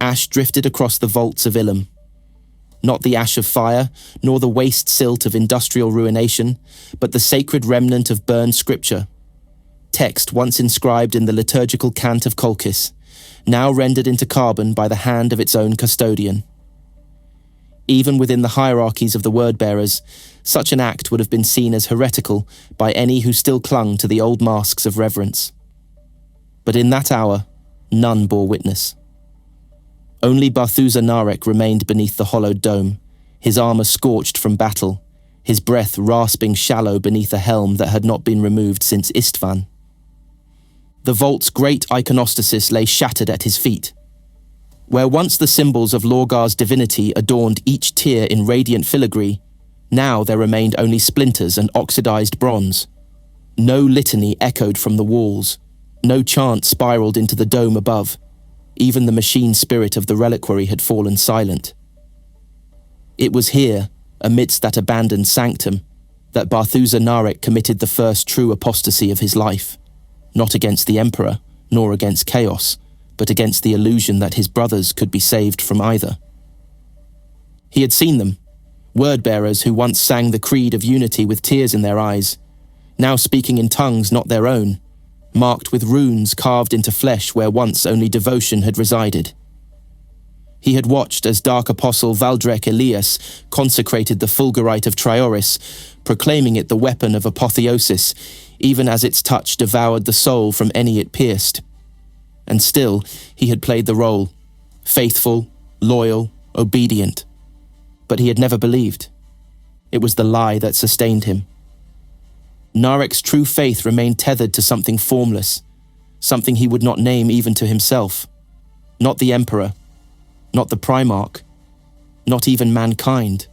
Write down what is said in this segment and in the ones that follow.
ash drifted across the vaults of Ilum. Not the ash of fire, nor the waste silt of industrial ruination, but the sacred remnant of burned scripture. Text once inscribed in the liturgical cant of Colchis, now rendered into carbon by the hand of its own custodian. Even within the hierarchies of the word-bearers, such an act would have been seen as heretical by any who still clung to the old masks of reverence. But in that hour, none bore witness. Only Barthusa Narek remained beneath the hollowed dome, his armor scorched from battle, his breath rasping shallow beneath a helm that had not been removed since Istvan. The vault's great iconostasis lay shattered at his feet. Where once the symbols of Lorgar's divinity adorned each tier in radiant filigree, now there remained only splinters and oxidized bronze. No litany echoed from the walls, no chant spiraled into the dome above. Even the machine spirit of the reliquary had fallen silent. It was here, amidst that abandoned sanctum, that Barthusa Narek committed the first true apostasy of his life, not against the Emperor, nor against chaos, but against the illusion that his brothers could be saved from either. He had seen them, word-bearers who once sang the creed of unity with tears in their eyes, now speaking in tongues not their own, marked with runes carved into flesh where once only devotion had resided. He had watched as Dark Apostle Valdrek Elias consecrated the fulgurite of Trioris, proclaiming it the weapon of apotheosis, even as its touch devoured the soul from any it pierced. And still, he had played the role, faithful, loyal, obedient. But he had never believed. It was the lie that sustained him. Narek's true faith remained tethered to something formless, something he would not name even to himself. Not the Emperor, not the Primarch, not even mankind.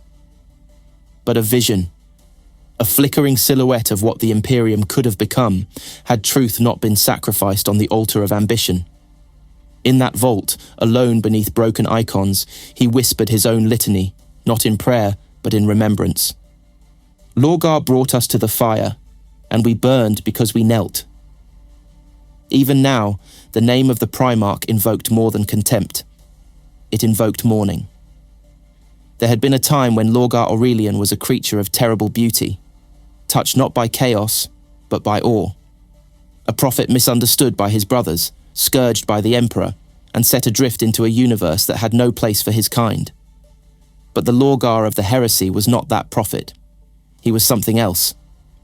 But a vision, a flickering silhouette of what the Imperium could have become, had truth not been sacrificed on the altar of ambition. In that vault, alone beneath broken icons, he whispered his own litany, not in prayer, but in remembrance. Lorgar brought us to the fire, and we burned because we knelt. Even now, the name of the Primarch invoked more than contempt. It invoked mourning. There had been a time when Lorgar Aurelian was a creature of terrible beauty, touched not by chaos, but by awe. A prophet misunderstood by his brothers, scourged by the Emperor, and set adrift into a universe that had no place for his kind. But the Lorgar of the heresy was not that prophet. He was something else,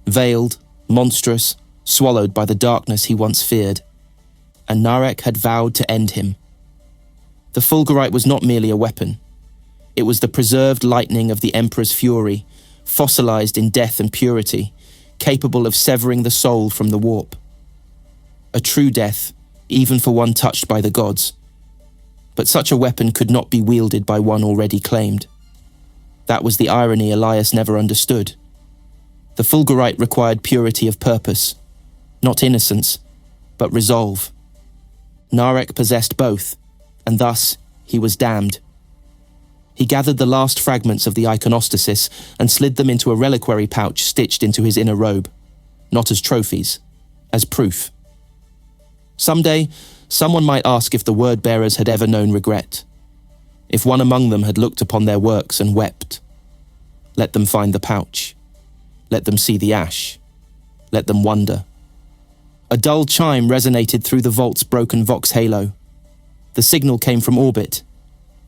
veiled, monstrous, swallowed by the darkness he once feared. And Narek had vowed to end him. The fulgurite was not merely a weapon. It was the preserved lightning of the Emperor's fury, fossilized in death and purity, capable of severing the soul from the warp. A true death, even for one touched by the gods. But such a weapon could not be wielded by one already claimed. That was the irony Elias never understood. The fulgurite required purity of purpose, not innocence, but resolve. Narek possessed both, and thus he was damned. He gathered the last fragments of the iconostasis and slid them into a reliquary pouch stitched into his inner robe, not as trophies, as proof. Someday, someone might ask if the word-bearers had ever known regret, if one among them had looked upon their works and wept. Let them find the pouch. Let them see the ash. Let them wonder. A dull chime resonated through the vault's broken vox halo. The signal came from orbit.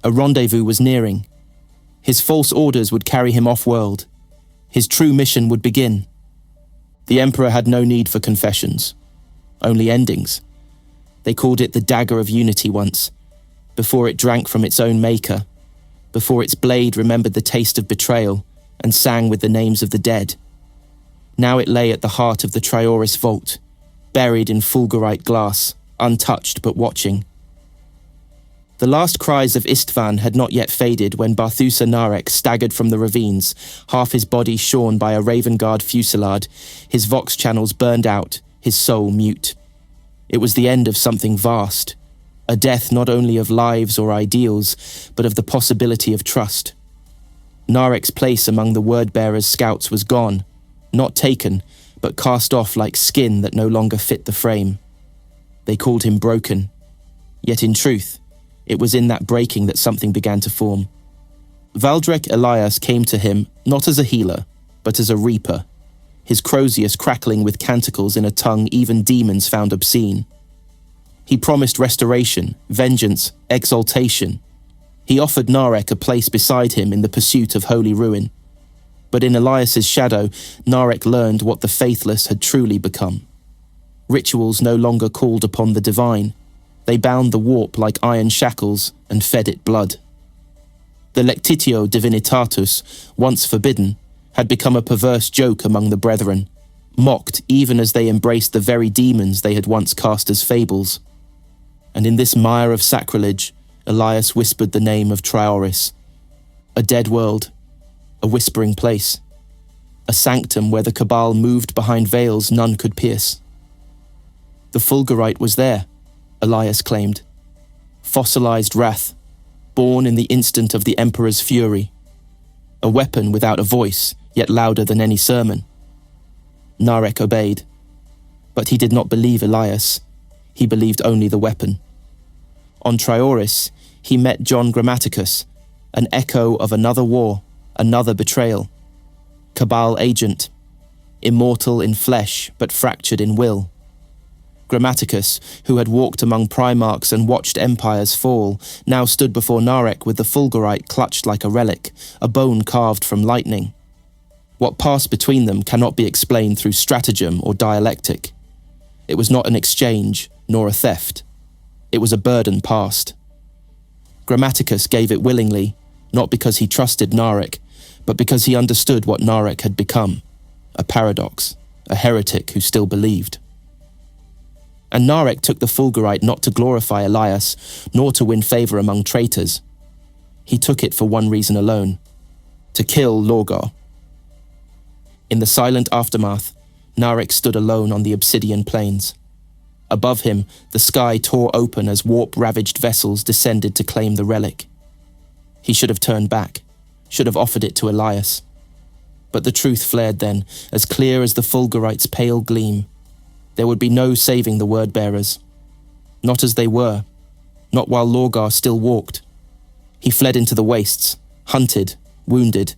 A rendezvous was nearing. His false orders would carry him off-world. His true mission would begin. The Emperor had no need for confessions, only endings. They called it the Dagger of Unity once, before it drank from its own maker, before its blade remembered the taste of betrayal and sang with the names of the dead. Now it lay at the heart of the Trioris vault, buried in fulgurite glass, untouched but watching. The last cries of Istvan had not yet faded when Barthusa Narek staggered from the ravines, half his body shorn by a Raven Guard fusillade, his vox channels burned out, his soul mute. It was the end of something vast, a death not only of lives or ideals, but of the possibility of trust. Narek's place among the word-bearers' scouts was gone, not taken, but cast off like skin that no longer fit the frame. They called him broken, yet in truth, It was in that breaking that something began to form. Valdrek Elias came to him not as a healer, but as a reaper, his Crozius crackling with canticles in a tongue even demons found obscene. He promised restoration, vengeance, exaltation. He offered Narek a place beside him in the pursuit of holy ruin. But in Elias's shadow, Narek learned what the faithless had truly become. Rituals no longer called upon the divine. They bound the warp like iron shackles and fed it blood. The Lectitio Divinitatus, once forbidden, had become a perverse joke among the brethren, mocked even as they embraced the very demons they had once cast as fables. And in this mire of sacrilege, Elias whispered the name of Trioris, a dead world, a whispering place, a sanctum where the Cabal moved behind veils none could pierce. The Fulgurite was there, Elias claimed. Fossilized wrath, born in the instant of the Emperor's fury. A weapon without a voice, yet louder than any sermon. Narek obeyed. But he did not believe Elias. He believed only the weapon. On Trioris, he met John Grammaticus, an echo of another war, another betrayal. Cabal agent, immortal in flesh but fractured in will. Grammaticus, who had walked among Primarchs and watched empires fall, now stood before Narek with the Fulgurite clutched like a relic, a bone carved from lightning. What passed between them cannot be explained through stratagem or dialectic. It was not an exchange, nor a theft. It was a burden passed. Grammaticus gave it willingly, not because he trusted Narek, but because he understood what Narek had become, a paradox, a heretic who still believed. And Narek took the Fulgurite not to glorify Elias, nor to win favor among traitors. He took it for one reason alone, to kill Lorgar. In the silent aftermath, Narek stood alone on the obsidian plains. Above him, the sky tore open as warp-ravaged vessels descended to claim the relic. He should have turned back, should have offered it to Elias. But the truth flared then, as clear as the Fulgurite's pale gleam. There would be no saving the word-bearers. Not as they were, not while Lorgar still walked. He fled into the wastes, hunted, wounded.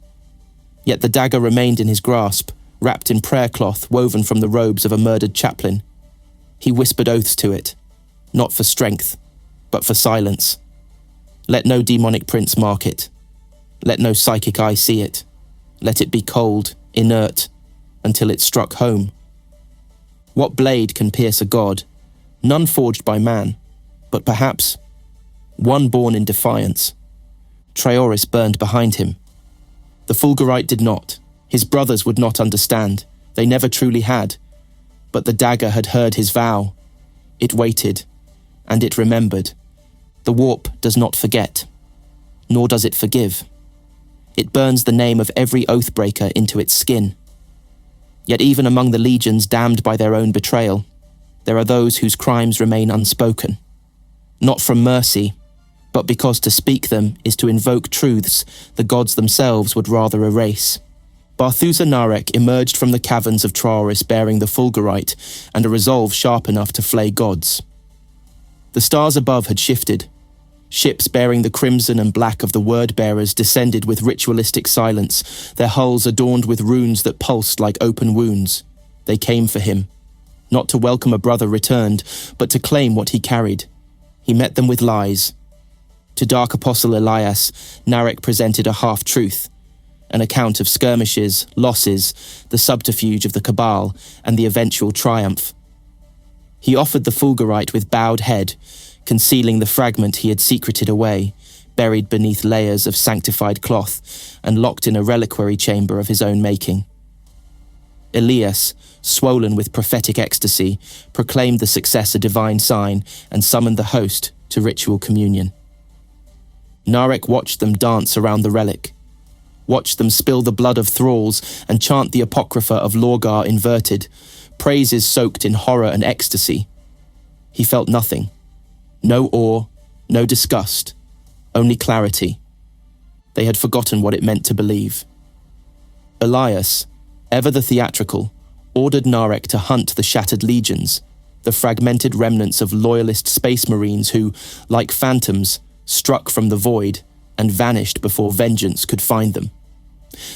Yet the dagger remained in his grasp, wrapped in prayer cloth woven from the robes of a murdered chaplain. He whispered oaths to it, not for strength, but for silence. Let no demonic prince mark it. Let no psychic eye see it. Let it be cold, inert, until it struck home. What blade can pierce a god? None forged by man, but perhaps one born in defiance. Trioris burned behind him. The Fulgurite did not. His brothers would not understand. They never truly had. But the dagger had heard his vow. It waited, and it remembered. The warp does not forget, nor does it forgive. It burns the name of every oathbreaker into its skin. Yet even among the legions damned by their own betrayal, there are those whose crimes remain unspoken. Not from mercy, but because to speak them is to invoke truths the gods themselves would rather erase. Barthusa Narek emerged from the caverns of Trioris bearing the Fulgurite and a resolve sharp enough to flay gods. The stars above had shifted. Ships bearing the crimson and black of the word-bearers descended with ritualistic silence, their hulls adorned with runes that pulsed like open wounds. They came for him, not to welcome a brother returned, but to claim what he carried. He met them with lies. To Dark Apostle Elias, Narek presented a half-truth, an account of skirmishes, losses, the subterfuge of the Cabal, and the eventual triumph. He offered the Fulgurite with bowed head, concealing the fragment he had secreted away, buried beneath layers of sanctified cloth, and locked in a reliquary chamber of his own making. Elias, swollen with prophetic ecstasy, proclaimed the success a divine sign and summoned the host to ritual communion. Narek watched them dance around the relic, watched them spill the blood of thralls and chant the apocrypha of Lorgar inverted, praises soaked in horror and ecstasy. He felt nothing. No awe, no disgust, only clarity. They had forgotten what it meant to believe. Elias, ever the theatrical, ordered Narek to hunt the shattered legions, the fragmented remnants of loyalist space marines who, like phantoms, struck from the void, and vanished before vengeance could find them.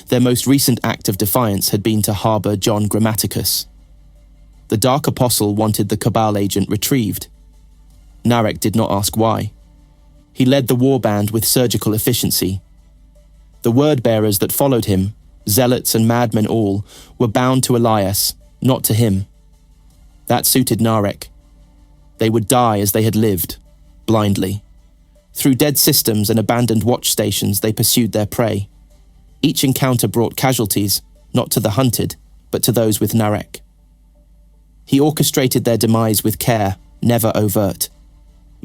Their most recent act of defiance had been to harbour John Grammaticus. The Dark Apostle wanted the Cabal agent retrieved. Narek did not ask why. He led the warband with surgical efficiency. The word-bearers that followed him, zealots and madmen all, were bound to Elias, not to him. That suited Narek. They would die as they had lived, blindly. Through dead systems and abandoned watch stations they pursued their prey. Each encounter brought casualties, not to the hunted, but to those with Narek. He orchestrated their demise with care, never overt.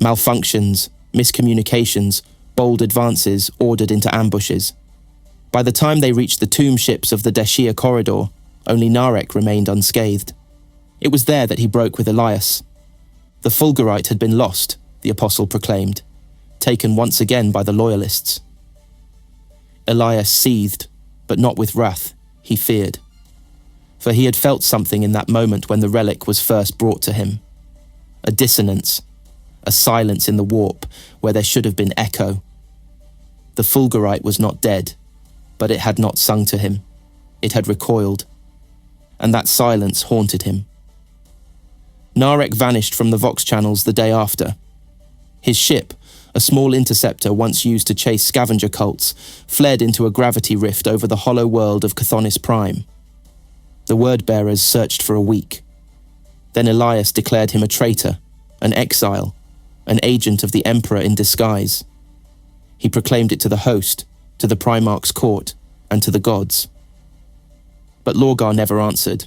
Malfunctions, miscommunications, bold advances ordered into ambushes. By the time they reached the tomb ships of the Deshir corridor, only Narek remained unscathed. It was there that he broke with Elias. The Fulgurite had been lost, the Apostle proclaimed, taken once again by the Loyalists. Elias seethed, but not with wrath, he feared. For he had felt something in that moment when the relic was first brought to him. A dissonance, a silence in the warp where there should have been echo. The Fulgurite was not dead, but it had not sung to him. It had recoiled, and that silence haunted him. Narek vanished from the Vox channels the day after. His ship, a small interceptor once used to chase scavenger cults, fled into a gravity rift over the hollow world of Cathonis Prime. The word-bearers searched for a week. Then Elias declared him a traitor, an exile, an agent of the Emperor in disguise. He proclaimed it to the host, to the Primarch's court, and to the gods. But Lorgar never answered.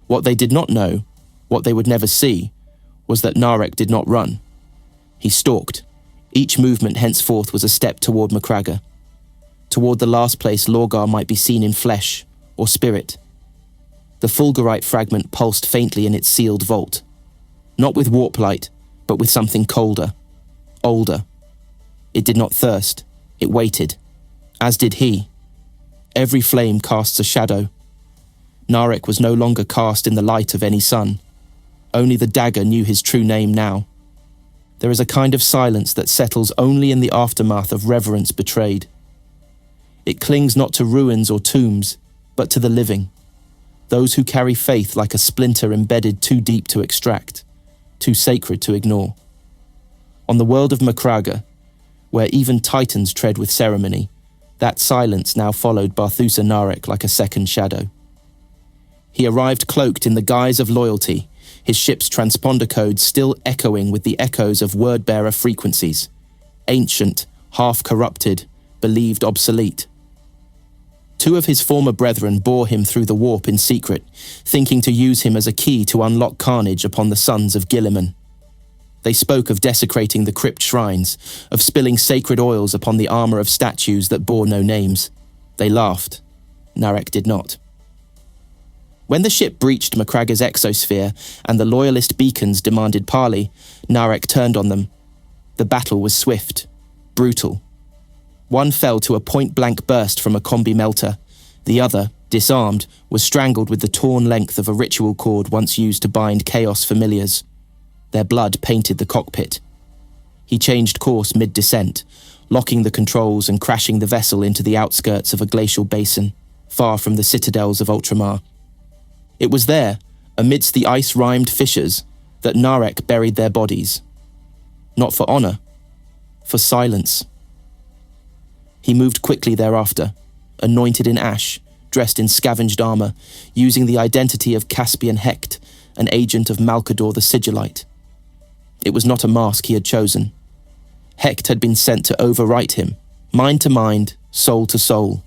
What they did not know, what they would never see, was that Narek did not run. He stalked. Each movement henceforth was a step toward Macragga, toward the last place Lorgar might be seen in flesh or spirit. The Fulgurite fragment pulsed faintly in its sealed vault, not with warp light, but with something colder, older. It did not thirst, it waited, as did he. Every flame casts a shadow. Narek was no longer cast in the light of any sun. Only the dagger knew his true name now. There is a kind of silence that settles only in the aftermath of reverence betrayed. It clings not to ruins or tombs, but to the living, those who carry faith like a splinter embedded too deep to extract, too sacred to ignore. On the world of Macragga, where even titans tread with ceremony, that silence now followed Barthusa Narek like a second shadow. He arrived cloaked in the guise of loyalty, his ship's transponder codes still echoing with the echoes of word-bearer frequencies, ancient, half-corrupted, believed obsolete. Two of his former brethren bore him through the warp in secret, thinking to use him as a key to unlock carnage upon the sons of Guilliman. They spoke of desecrating the crypt shrines, of spilling sacred oils upon the armor of statues that bore no names. They laughed. Narek did not. When the ship breached Macragga's exosphere and the loyalist beacons demanded parley, Narek turned on them. The battle was swift, brutal. One fell to a point-blank burst from a combi melter. The other, disarmed, was strangled with the torn length of a ritual cord once used to bind Chaos familiars. Their blood painted the cockpit. He changed course mid-descent, locking the controls and crashing the vessel into the outskirts of a glacial basin, far from the citadels of Ultramar. It was there, amidst the ice-rimed fissures, that Narek buried their bodies. Not for honor, for silence. He moved quickly thereafter, anointed in ash, dressed in scavenged armor, using the identity of Caspian Hecht, an agent of Malkador the Sigillite. It was not a mask he had chosen. Hecht had been sent to overwrite him, mind to mind, soul to soul.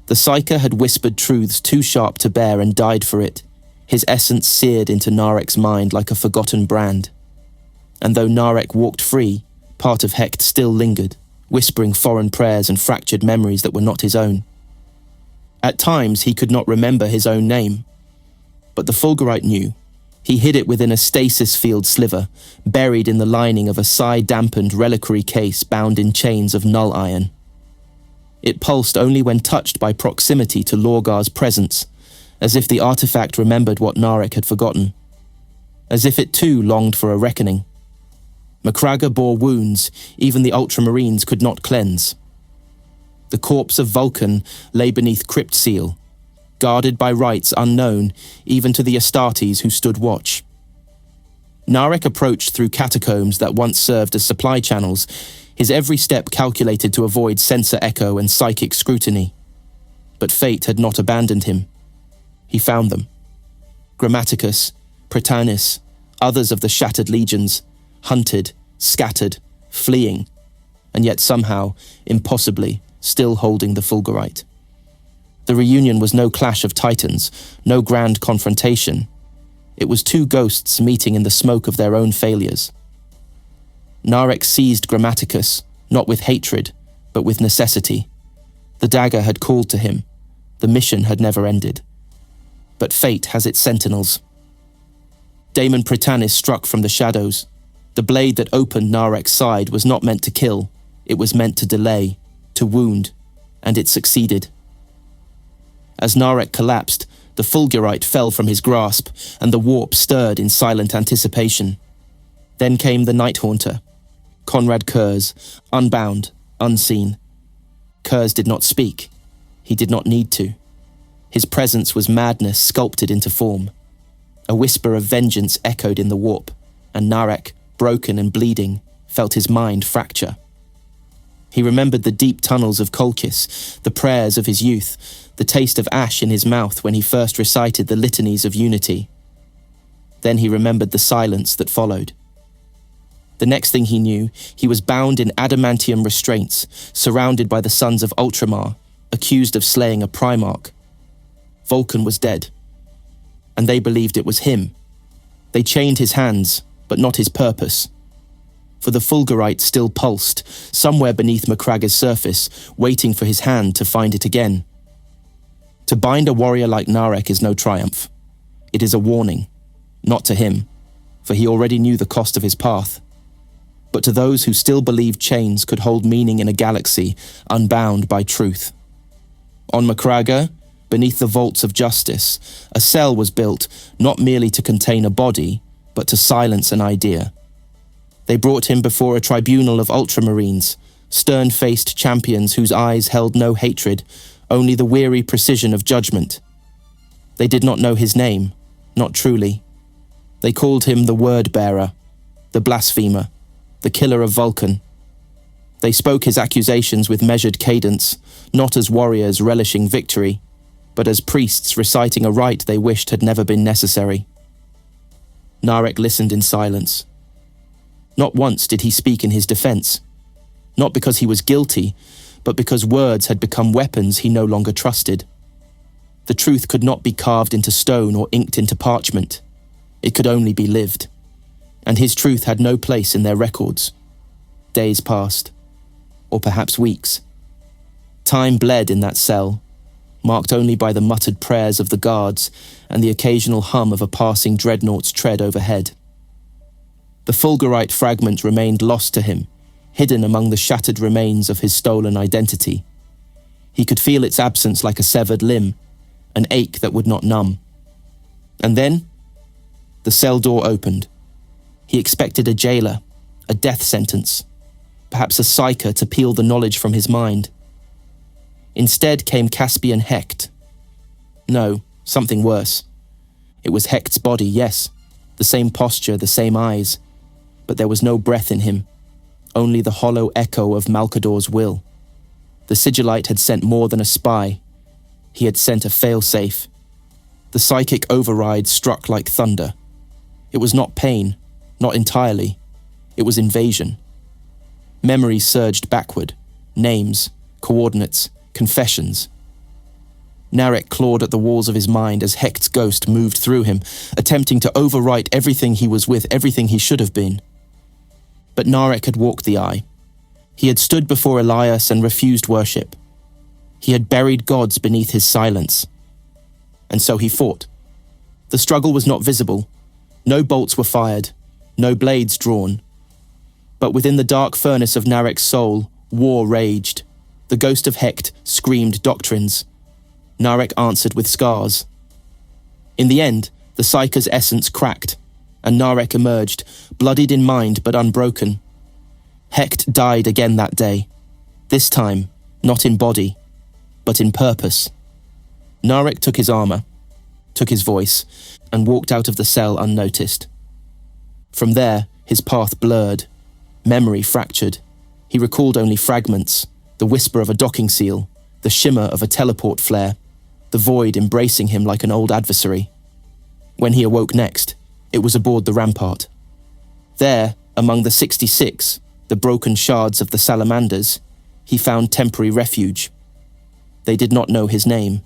The Psyker had whispered truths too sharp to bear and died for it, his essence seared into Narek's mind like a forgotten brand. And though Narek walked free, part of Hecht still lingered, whispering foreign prayers and fractured memories that were not his own. At times he could not remember his own name, but the Fulgurite knew. He hid it within a stasis field sliver, buried in the lining of a psi-dampened reliquary case bound in chains of null iron. It pulsed only when touched by proximity to Lorgar's presence, as if the artifact remembered what Narek had forgotten, as if it too longed for a reckoning. Macragge bore wounds even the ultramarines could not cleanse. The corpse of Vulcan lay beneath crypt seal, guarded by rites unknown even to the Astartes who stood watch. Narek approached through catacombs that once served as supply channels, his every step calculated to avoid sensor echo and psychic scrutiny. But fate had not abandoned him. He found them. Grammaticus, Prytanis, others of the shattered legions, hunted, scattered, fleeing, and yet somehow, impossibly, still holding the Fulgurite. The reunion was no clash of titans, no grand confrontation. It was two ghosts meeting in the smoke of their own failures. Narek seized Grammaticus, not with hatred, but with necessity. The dagger had called to him. The mission had never ended. But fate has its sentinels. Daemon Prytanis struck from the shadows. The blade that opened Narek's side was not meant to kill. It was meant to delay, to wound, and it succeeded. As Narek collapsed, the Fulgurite fell from his grasp, and the warp stirred in silent anticipation. Then came the Night Haunter, Conrad Kurz, unbound, unseen. Kurz did not speak. He did not need to. His presence was madness sculpted into form. A whisper of vengeance echoed in the warp, and Narek, broken and bleeding, felt his mind fracture. He remembered the deep tunnels of Kolchis, the prayers of his youth, the taste of ash in his mouth when he first recited the litanies of unity. Then he remembered the silence that followed. The next thing he knew, he was bound in adamantium restraints, surrounded by the sons of Ultramar, accused of slaying a Primarch. Vulcan was dead, and they believed it was him. They chained his hands, but not his purpose. For the Fulgurite still pulsed, somewhere beneath Macragge's surface, waiting for his hand to find it again. To bind a warrior like Narek is no triumph. It is a warning, not to him, for he already knew the cost of his path, but to those who still believed chains could hold meaning in a galaxy unbound by truth. On Macragge, beneath the vaults of justice, a cell was built not merely to contain a body, but to silence an idea. They brought him before a tribunal of ultramarines, stern-faced champions whose eyes held no hatred, only the weary precision of judgment. They did not know his name, not truly. They called him the Word-Bearer, the Blasphemer, the Killer of Vulcan. They spoke his accusations with measured cadence, not as warriors relishing victory, but as priests reciting a rite they wished had never been necessary. Narek listened in silence. Not once did he speak in his defense, not because he was guilty, but because words had become weapons he no longer trusted. The truth could not be carved into stone or inked into parchment. It could only be lived, and his truth had no place in their records. Days passed, or perhaps weeks. Time bled in that cell, marked only by the muttered prayers of the guards and the occasional hum of a passing dreadnought's tread overhead. The Fulgurite fragment remained lost to him, hidden among the shattered remains of his stolen identity. He could feel its absence like a severed limb, an ache that would not numb. And then, the cell door opened. He expected a jailer, a death sentence, perhaps a psyker to peel the knowledge from his mind. Instead came Caspian Hecht. No, something worse. It was Hecht's body, yes, the same posture, the same eyes, but there was no breath in him, only the hollow echo of Malcador's will. The Sigillite had sent more than a spy. He had sent a failsafe. The psychic override struck like thunder. It was not pain, not entirely. It was invasion. Memories surged backward, names, coordinates, confessions. Narek clawed at the walls of his mind as Hecht's ghost moved through him, attempting to overwrite everything he was with, everything he should have been. But Narek had walked the eye. He had stood before Elias and refused worship. He had buried gods beneath his silence. And so he fought. The struggle was not visible. No bolts were fired, no blades drawn. But within the dark furnace of Narek's soul, war raged. The ghost of Hecht screamed doctrines. Narek answered with scars. In the end, the Psyker's essence cracked. and Narek emerged, bloodied in mind but unbroken. Hecht died again that day, this time not in body, but in purpose. Narek took his armor, took his voice, and walked out of the cell unnoticed. From there, his path blurred, memory fractured. He recalled only fragments, the whisper of a docking seal, the shimmer of a teleport flare, the void embracing him like an old adversary. When he awoke next, it was aboard the Rampart. There, among the 66, the broken shards of the salamanders, he found temporary refuge. They did not know his name.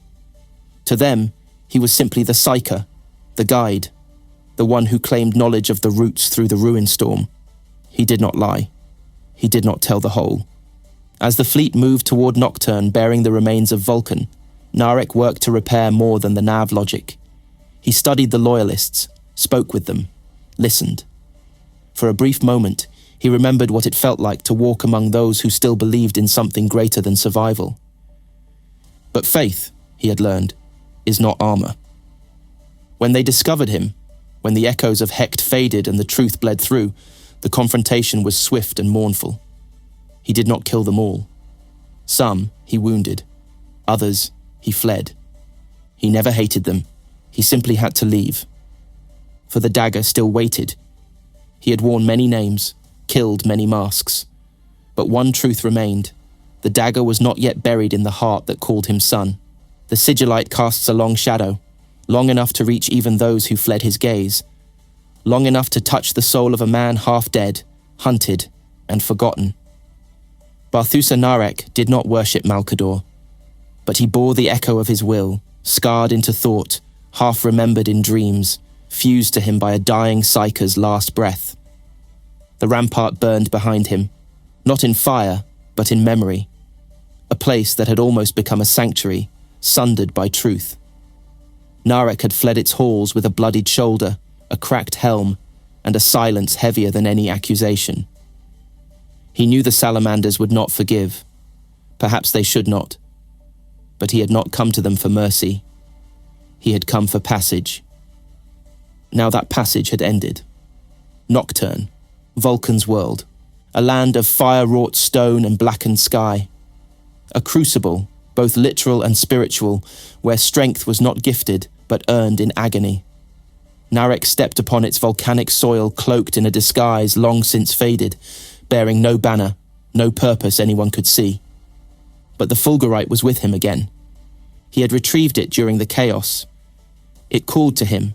To them, he was simply the psyker, the guide, the one who claimed knowledge of the routes through the ruin storm. He did not lie. He did not tell the whole. As the fleet moved toward Nocturne bearing the remains of Vulcan, Narek worked to repair more than the nav logic. He studied the loyalists, spoke with them, listened. For a brief moment, he remembered what it felt like to walk among those who still believed in something greater than survival. But faith, he had learned, is not armor. When they discovered him, when the echoes of Hecht faded and the truth bled through, the confrontation was swift and mournful. He did not kill them all. Some he wounded, others he fled. He never hated them, he simply had to leave. For the dagger still waited. He had worn many names, killed many masks. But one truth remained. The dagger was not yet buried in the heart that called him son. The sigillite casts a long shadow, long enough to reach even those who fled his gaze, long enough to touch the soul of a man half dead, hunted, and forgotten. Barthusa Narek did not worship Malkador, but he bore the echo of his will, scarred into thought, half remembered in dreams, fused to him by a dying psyker's last breath. The rampart burned behind him, not in fire, but in memory, a place that had almost become a sanctuary, sundered by truth. Narek had fled its halls with a bloodied shoulder, a cracked helm, and a silence heavier than any accusation. He knew the salamanders would not forgive. Perhaps they should not. But he had not come to them for mercy. He had come for passage. Now that passage had ended. Nocturne, Vulcan's world, a land of fire-wrought stone and blackened sky. A crucible, both literal and spiritual, where strength was not gifted, but earned in agony. Narek stepped upon its volcanic soil cloaked in a disguise long since faded, bearing no banner, no purpose anyone could see. But the fulgurite was with him again. He had retrieved it during the chaos. It called to him,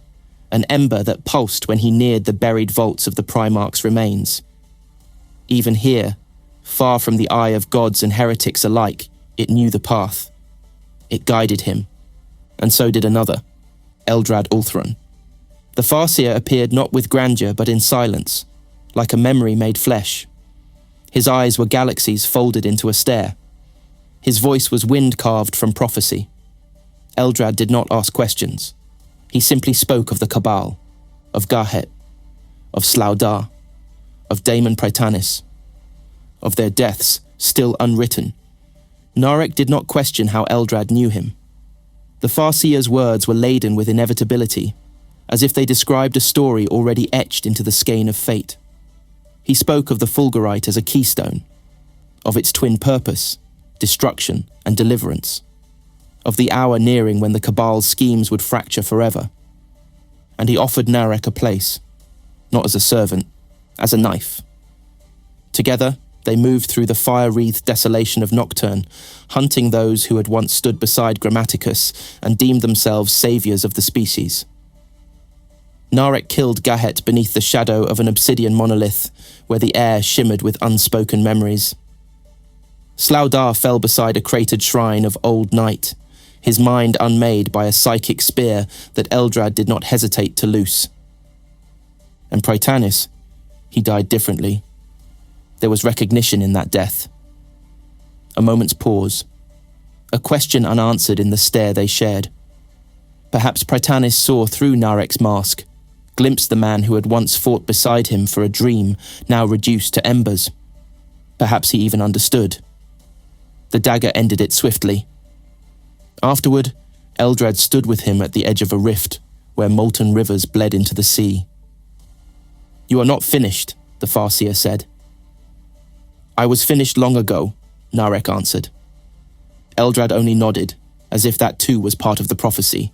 an ember that pulsed when he neared the buried vaults of the Primarch's remains. Even here, far from the eye of gods and heretics alike, it knew the path. It guided him. And so did another, Eldrad Ulthron. The Farseer appeared not with grandeur but in silence, like a memory made flesh. His eyes were galaxies folded into a stare. His voice was wind carved from prophecy. Eldrad did not ask questions. He simply spoke of the Cabal, of Garhet, of Slaudar, of Daemon Praetanis, of their deaths still unwritten. Narek did not question how Eldrad knew him. The Farseer's words were laden with inevitability, as if they described a story already etched into the skein of fate. He spoke of the fulgurite as a keystone, of its twin purpose, destruction and deliverance, of the hour nearing when the Cabal's schemes would fracture forever. And he offered Narek a place, not as a servant, as a knife. Together, they moved through the fire-wreathed desolation of Nocturne, hunting those who had once stood beside Grammaticus and deemed themselves saviors of the species. Narek killed Gahet beneath the shadow of an obsidian monolith, where the air shimmered with unspoken memories. Slaudar fell beside a cratered shrine of old night, his mind unmade by a psychic spear that Eldrad did not hesitate to loose. And Praetanis, he died differently. There was recognition in that death. A moment's pause. A question unanswered in the stare they shared. Perhaps Praetanis saw through Narek's mask, glimpsed the man who had once fought beside him for a dream, now reduced to embers. Perhaps he even understood. The dagger ended it swiftly. Afterward, Eldrad stood with him at the edge of a rift, where molten rivers bled into the sea. "You are not finished," the Farseer said. "I was finished long ago," Narek answered. Eldrad only nodded, as if that too was part of the prophecy.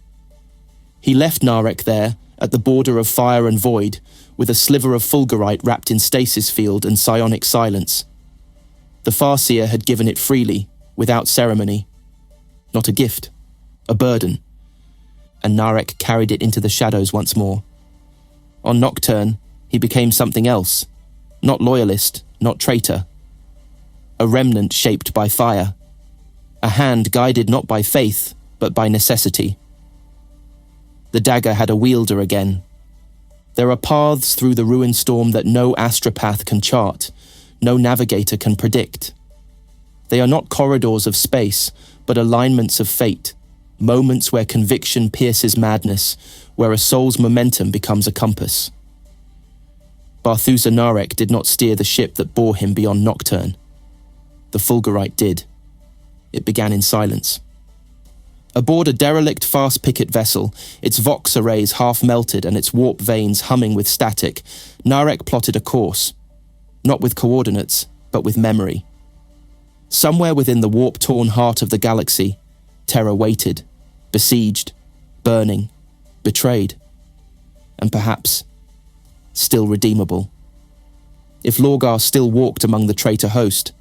He left Narek there, at the border of fire and void, with a sliver of fulgurite wrapped in stasis field and psionic silence. The Farseer had given it freely, without ceremony. Not a gift, a burden. And Narek carried it into the shadows once more. On Nocturne, he became something else. Not loyalist, not traitor. A remnant shaped by fire. A hand guided not by faith, but by necessity. The dagger had a wielder again. There are paths through the ruin storm that no astropath can chart, no navigator can predict. They are not corridors of space, but alignments of fate, moments where conviction pierces madness, where a soul's momentum becomes a compass. Barthusa Narek did not steer the ship that bore him beyond Nocturne. The fulgurite did. It began in silence. Aboard a derelict fast picket vessel, its vox arrays half melted and its warp vanes humming with static, Narek plotted a course. Not with coordinates, but with memory. Somewhere within the warp-torn heart of the galaxy, Terra waited, besieged, burning, betrayed, and perhaps still redeemable. If Lorgar still walked among the traitor host,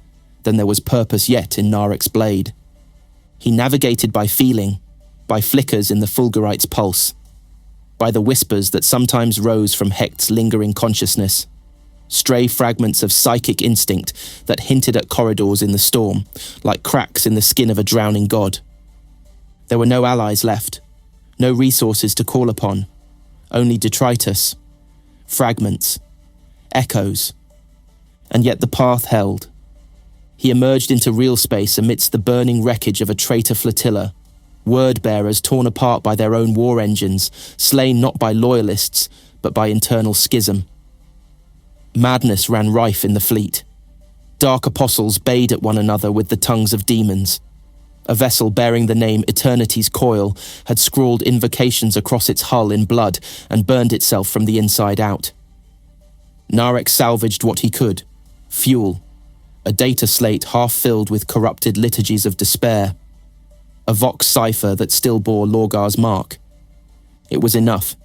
then there was purpose yet in Narek's blade. He navigated by feeling, by flickers in the fulgurite's pulse, by the whispers that sometimes rose from Hecht's lingering consciousness, stray fragments of psychic instinct that hinted at corridors in the storm, like cracks in the skin of a drowning god. There were no allies left, no resources to call upon, only detritus, fragments, echoes, and yet the path held. He emerged into real space amidst the burning wreckage of a traitor flotilla, word-bearers torn apart by their own war engines, slain not by loyalists, but by internal schism. Madness ran rife in the fleet. Dark apostles bayed at one another with the tongues of demons. A vessel bearing the name Eternity's Coil had scrawled invocations across its hull in blood and burned itself from the inside out. Narek salvaged what he could: fuel, a data slate half filled with corrupted liturgies of despair, a vox cipher that still bore Lorgar's mark. It was enough.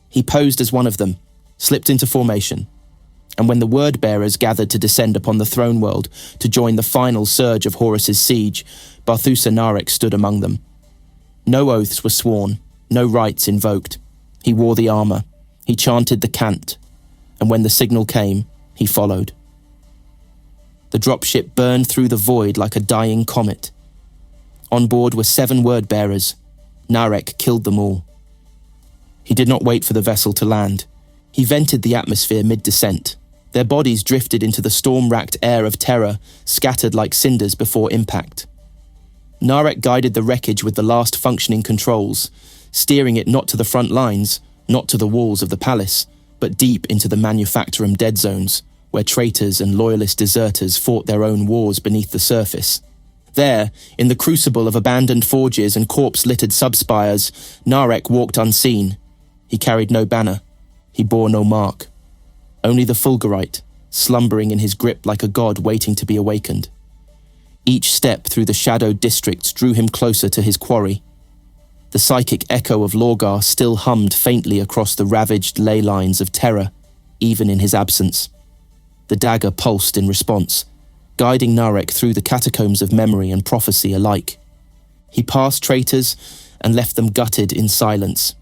He posed as one of them, slipped into formation, and when the word-bearers gathered to descend upon the throne world to join the final surge of Horus's siege, Barthusa Narek stood among them. No oaths were sworn, no rites invoked. He wore the armor, he chanted the cant, and when the signal came, he followed. The dropship burned through the void like a dying comet. On board were 7 word-bearers. Narek killed them all. He did not wait for the vessel to land. He vented the atmosphere mid-descent. Their bodies drifted into the storm-racked air of Terra, scattered like cinders before impact. Narek guided the wreckage with the last functioning controls, steering it not to the front lines, not to the walls of the palace, but deep into the manufactorum dead zones, where traitors and loyalist deserters fought their own wars beneath the surface. There, in the crucible of abandoned forges and corpse-littered subspires, Narek walked unseen. He carried no banner. He bore no mark. Only the fulgurite, slumbering in his grip like a god waiting to be awakened. Each step through the shadowed districts drew him closer to his quarry. The psychic echo of Lorgar still hummed faintly across the ravaged ley lines of Terra, even in his absence. The dagger pulsed in response, guiding Narek through the catacombs of memory and prophecy alike. He passed traitors and left them gutted in silence.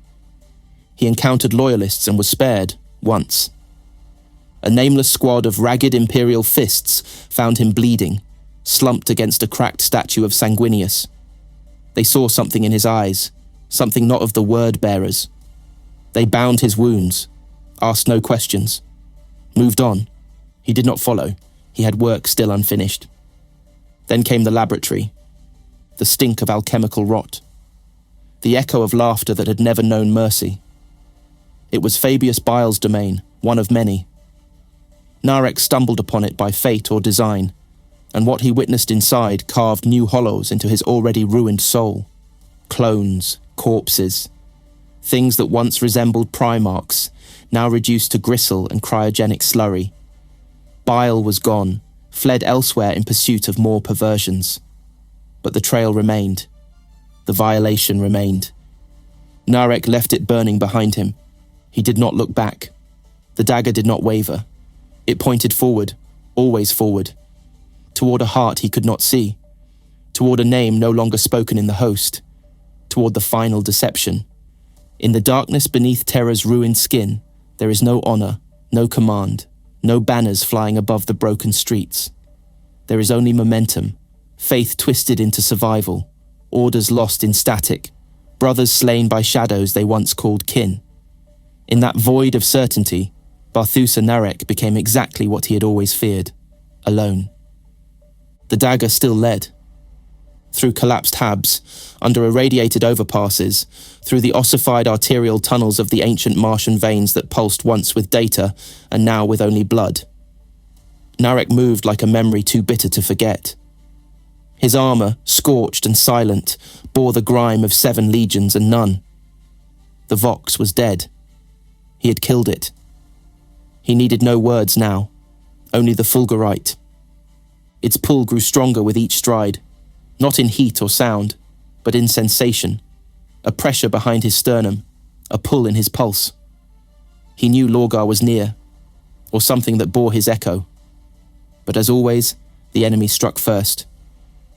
He encountered loyalists and was spared, once. A nameless squad of ragged imperial fists found him bleeding, slumped against a cracked statue of Sanguinius. They saw something in his eyes, something not of the word-bearers. They bound his wounds, asked no questions, moved on. He did not follow. He had work still unfinished. Then came the laboratory, the stink of alchemical rot, the echo of laughter that had never known mercy. It was Fabius Bile's domain, one of many. Narek stumbled upon it by fate or design, and what he witnessed inside carved new hollows into his already ruined soul. Clones, corpses, things that once resembled Primarchs, now reduced to gristle and cryogenic slurry. Bile was gone, fled elsewhere in pursuit of more perversions. But the trail remained. The violation remained. Narek left it burning behind him. He did not look back. The dagger did not waver. It pointed forward, always forward, toward a heart he could not see, toward a name no longer spoken in the host, toward the final deception. In the darkness beneath Terra's ruined skin, there is no honor, no command, no banners flying above the broken streets. There is only momentum, faith twisted into survival, orders lost in static, brothers slain by shadows they once called kin. In that void of certainty, Barthusa Narek became exactly what he had always feared, alone. The dagger still led. Through collapsed habs, under irradiated overpasses, through the ossified arterial tunnels of the ancient Martian veins that pulsed once with data and now with only blood. Narek moved like a memory too bitter to forget. His armor, scorched and silent, bore the grime of 7 legions and none. The Vox was dead. He had killed it. He needed no words now, only the fulgurite. Its pull grew stronger with each stride, not in heat or sound, but in sensation, a pressure behind his sternum, a pull in his pulse. He knew Lorgar was near, or something that bore his echo. But as always, the enemy struck first.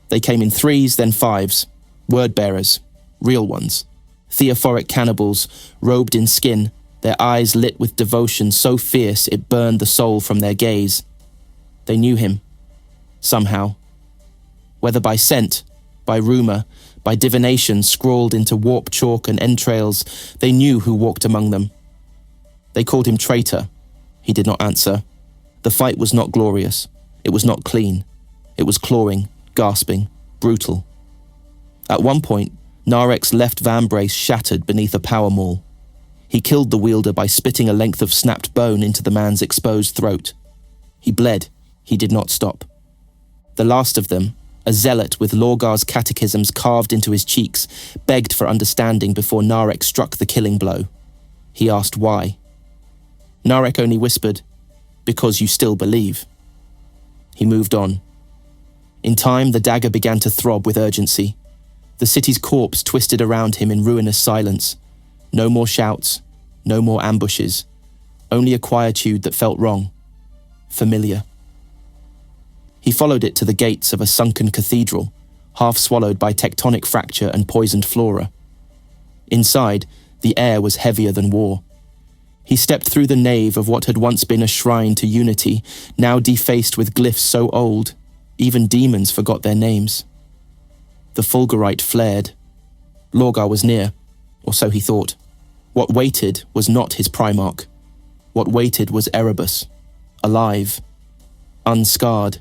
They came in 3s, then 5s, word-bearers, real ones, theophoric cannibals, robed in skin, their eyes lit with devotion so fierce it burned the soul from their gaze. They knew him, somehow. Whether by scent, by rumor, by divination scrawled into warp chalk and entrails, they knew who walked among them. They called him traitor. He did not answer. The fight was not glorious. It was not clean. It was clawing, gasping, brutal. At one point, Narek's left vambrace shattered beneath a power maul. He killed the wielder by spitting a length of snapped bone into the man's exposed throat. He bled. He did not stop. The last of them, a zealot with Lorgar's catechisms carved into his cheeks, begged for understanding before Narek struck the killing blow. He asked why. Narek only whispered, "Because you still believe." He moved on. In time, the dagger began to throb with urgency. The city's corpse twisted around him in ruinous silence. No more shouts, no more ambushes, only a quietude that felt wrong, familiar. He followed it to the gates of a sunken cathedral, half swallowed by tectonic fracture and poisoned flora. Inside, the air was heavier than war. He stepped through the nave of what had once been a shrine to unity, now defaced with glyphs so old, even demons forgot their names. The fulgurite flared. Lorgar was near, or so he thought. What waited was not his Primarch. What waited was Erebus, alive, unscarred,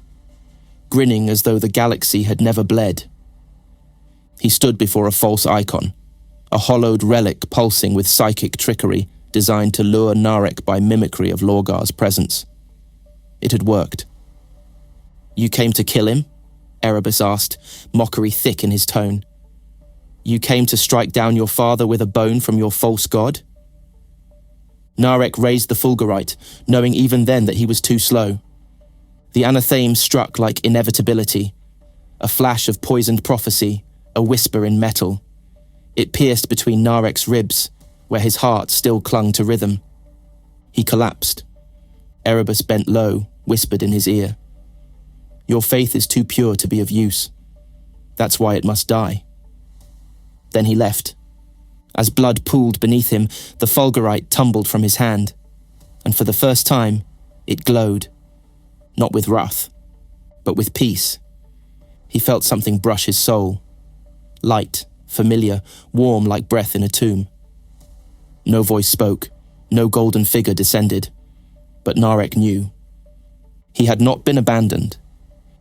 grinning as though the galaxy had never bled. He stood before a false icon, a hollowed relic pulsing with psychic trickery designed to lure Narek by mimicry of Lorgar's presence. It had worked. "You came to kill him?" Erebus asked, mockery thick in his tone. "You came to strike down your father with a bone from your false god?" Narek raised the fulgurite, knowing even then that he was too slow. The anatheme struck like inevitability, a flash of poisoned prophecy, a whisper in metal. It pierced between Narek's ribs, where his heart still clung to rhythm. He collapsed. Erebus bent low, whispered in his ear. "Your faith is too pure to be of use. That's why it must die." Then he left. As blood pooled beneath him, the fulgurite tumbled from his hand, and for the first time, it glowed. Not with wrath, but with peace. He felt something brush his soul. Light, familiar, warm like breath in a tomb. No voice spoke, no golden figure descended, but Narek knew. He had not been abandoned.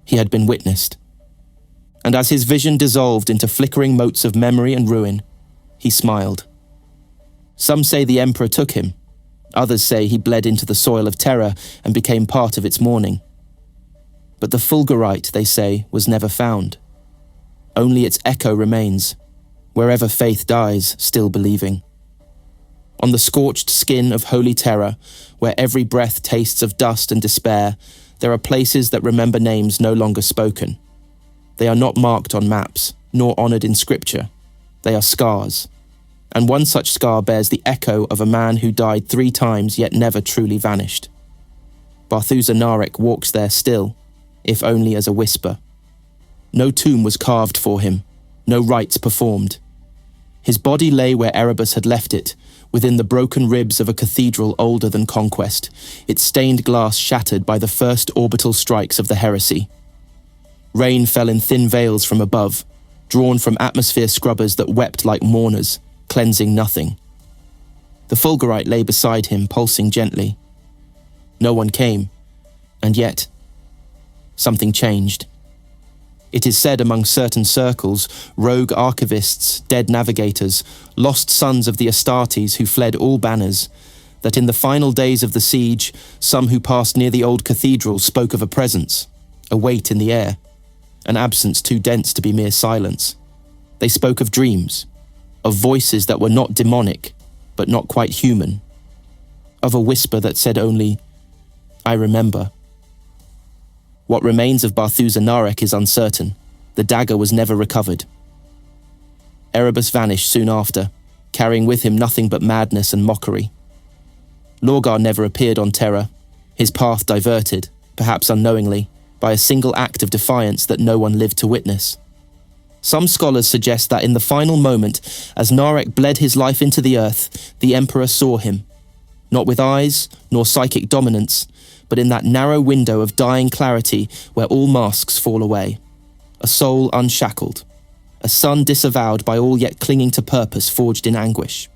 He had been witnessed. And as his vision dissolved into flickering motes of memory and ruin, he smiled. Some say the Emperor took him. Others say he bled into the soil of Terra and became part of its mourning. But the fulgurite, they say, was never found. Only its echo remains, wherever faith dies, still believing. On the scorched skin of holy terror, where every breath tastes of dust and despair, there are places that remember names no longer spoken. They are not marked on maps, nor honoured in scripture. They are scars. And one such scar bears the echo of a man who died 3 times yet never truly vanished. Barthusa Narek walks there still, if only as a whisper. No tomb was carved for him, no rites performed. His body lay where Erebus had left it, within the broken ribs of a cathedral older than conquest, its stained glass shattered by the first orbital strikes of the heresy. Rain fell in thin veils from above, drawn from atmosphere scrubbers that wept like mourners, cleansing nothing. The fulgurite lay beside him, pulsing gently. No one came, and yet, something changed. It is said among certain circles, rogue archivists, dead navigators, lost sons of the Astartes who fled all banners, that in the final days of the siege, some who passed near the old cathedral spoke of a presence, a weight in the air, an absence too dense to be mere silence. They spoke of dreams, of voices that were not demonic, but not quite human, of a whisper that said only, "I remember." What remains of Barthusa Narek is uncertain. The dagger was never recovered. Erebus vanished soon after, carrying with him nothing but madness and mockery. Lorgar never appeared on Terra, his path diverted, perhaps unknowingly, by a single act of defiance that no one lived to witness. Some scholars suggest that in the final moment, as Narek bled his life into the earth, the Emperor saw him, not with eyes nor psychic dominance, but in that narrow window of dying clarity where all masks fall away. A soul unshackled, a son disavowed by all yet clinging to purpose forged in anguish.